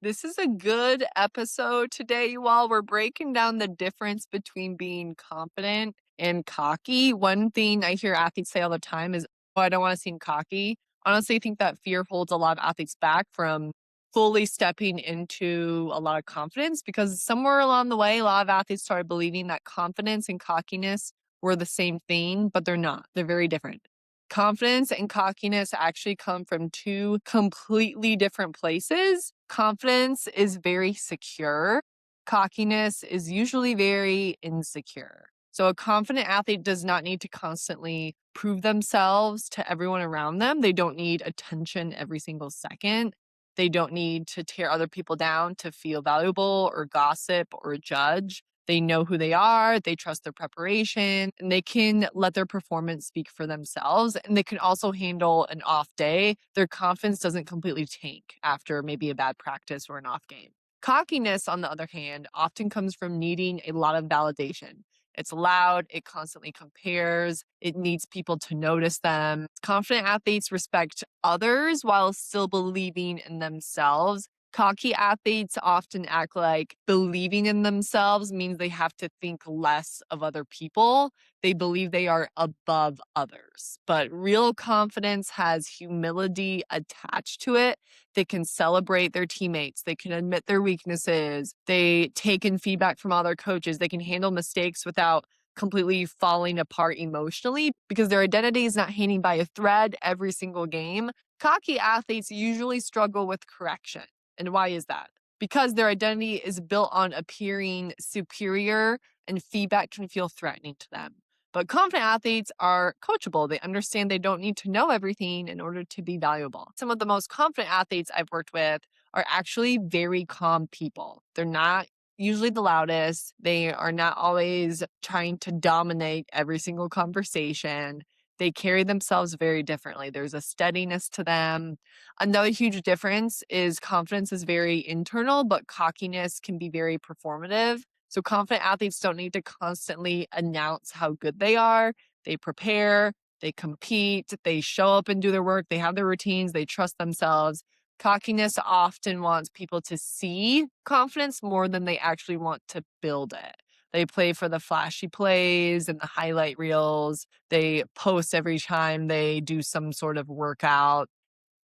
This is a good episode today, you all. We're breaking down the difference between being confident and cocky. One thing I hear athletes say all the time is, oh, I don't want to seem cocky. Honestly, I think that fear holds a lot of athletes back from fully stepping into a lot of confidence because somewhere along the way, a lot of athletes started believing that confidence and cockiness were the same thing, but they're not. They're very different. Confidence and cockiness actually come from two completely different places. Confidence is very secure. Cockiness is usually very insecure. So a confident athlete does not need to constantly prove themselves to everyone around them. They don't need attention every single second. They don't need to tear other people down to feel valuable or gossip or judge. They know who they are, they trust their preparation, and they can let their performance speak for themselves. And they can also handle an off day. Their confidence doesn't completely tank after maybe a bad practice or an off game. Cockiness, on the other hand, often comes from needing a lot of validation. It's loud, it constantly compares, it needs people to notice them. Confident athletes respect others while still believing in themselves. Cocky athletes often act like believing in themselves means they have to think less of other people. They believe they are above others. But real confidence has humility attached to it. They can celebrate their teammates. They can admit their weaknesses. They take in feedback from other coaches. They can handle mistakes without completely falling apart emotionally because their identity is not hanging by a thread every single game. Cocky athletes usually struggle with correction. And why is that? Because their identity is built on appearing superior and feedback can feel threatening to them. But confident athletes are coachable. They understand they don't need to know everything in order to be valuable. Some of the most confident athletes I've worked with are actually very calm people. They're not usually the loudest. They are not always trying to dominate every single conversation. They carry themselves very differently. There's a steadiness to them. Another huge difference is confidence is very internal, but cockiness can be very performative. So confident athletes don't need to constantly announce how good they are. They prepare, they compete, they show up and do their work, they have their routines, they trust themselves. Cockiness often wants people to see confidence more than they actually want to build it. They play for the flashy plays and the highlight reels. They post every time they do some sort of workout.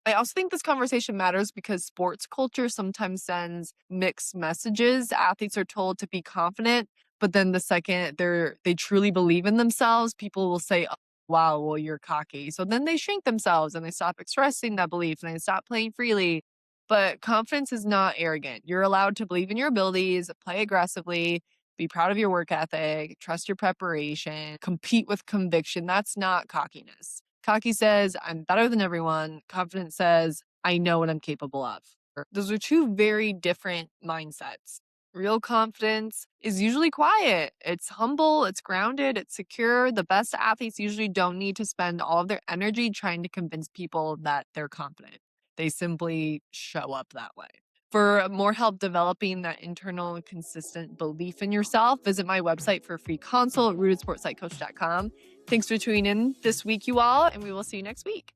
I also think this conversation matters because sports culture sometimes sends mixed messages. Athletes are told to be confident, but then the second they truly believe in themselves, people will say, "Oh, wow, well, you're cocky." So then they shrink themselves and they stop expressing that belief and they stop playing freely. But confidence is not arrogant. You're allowed to believe in your abilities, play aggressively, be proud of your work ethic, trust your preparation, compete with conviction. That's not cockiness. Cocky says, I'm better than everyone. Confident says, I know what I'm capable of. Those are two very different mindsets. Real confidence is usually quiet. It's humble, it's grounded, it's secure. The best athletes usually don't need to spend all of their energy trying to convince people that they're confident. They simply show up that way. For more help developing that internal and consistent belief in yourself, visit my website for a free consult at rootedsportspsychcoach.com. Thanks for tuning in this week, you all, and we will see you next week.